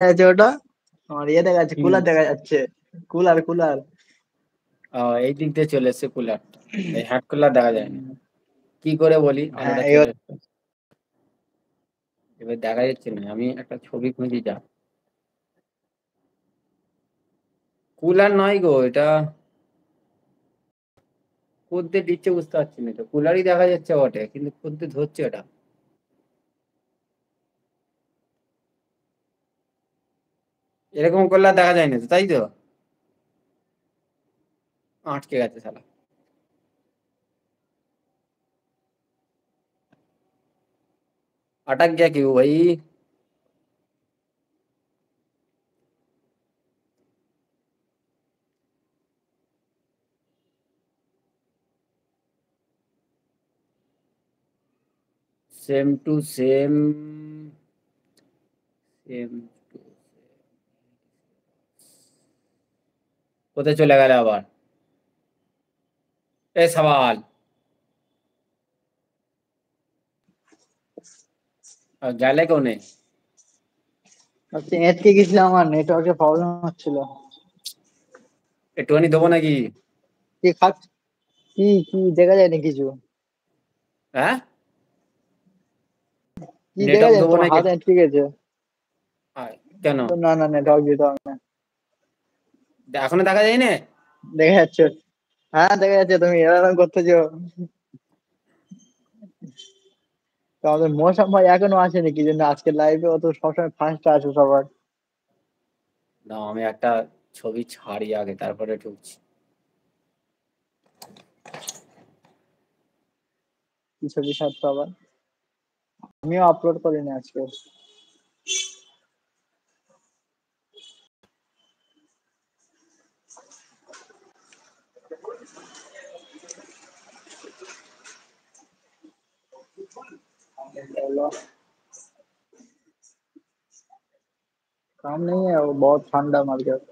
আছে ওটা আমার ইয়ে দেখা যাচ্ছে, কুলার দেখা যাচ্ছে, কুলার কুলার। এই দিক দিয়ে চলে এসছে কুলার, এই হ্যাট কুলার দেখা যায় না, কি করে বলি আলোটা চলে এসছে, এবার দেখা যাচ্ছে না, আমি একটা ছবি খুঁজি যা। কুলার নয় গো এটা, কোদ্দে দিচ্ছে বুঝতে পারছি না, তো কুলারই দেখা যাচ্ছে বটে কিন্তু কোদ্দে ধরছে এটা। এরকম করলে আর দেখা যায় না তো, তাই তো? আটকে গেছে শালা। अटक गया क्यों भाई? Same to same, same to কোথায় চলে গেল আবার এই সওয়াল? গেলে কোনে? আজকে গেছিলাম, আমার নেটওয়ার্কের প্রবলেম হচ্ছিল। একটুখানি দেবো নাকি? কি খাচ্ছ? কি কি দেখা যায় না কিছু? হ্যাঁ, কি দেখা নেটওয়ার্ক যায়? দেবো তোমার নাকি? হাত আটকে গেছে। কেন না না, নেটওয়ার্ক দিতে হবে না। এখনো দেখা যায় না? দেখা যাচ্ছে, হ্যাঁ দেখা যাচ্ছে, তুমি এরকম করতেছো। তো আমাদের মৌসাম ভাই এখনো আসেনি, কি জন্য আজকে লাইভে অত সবসময় ফার্স্ট আছে সবার। না আমি একটা ছবি ছাড়ি আগে তারপরে ঢুকছি। কি ছবি ছাড়তো আবার? আমিও আপলোড করিনি আজকে। चलो, काम नहीं है, वो बहुत ठंडा मार्केट।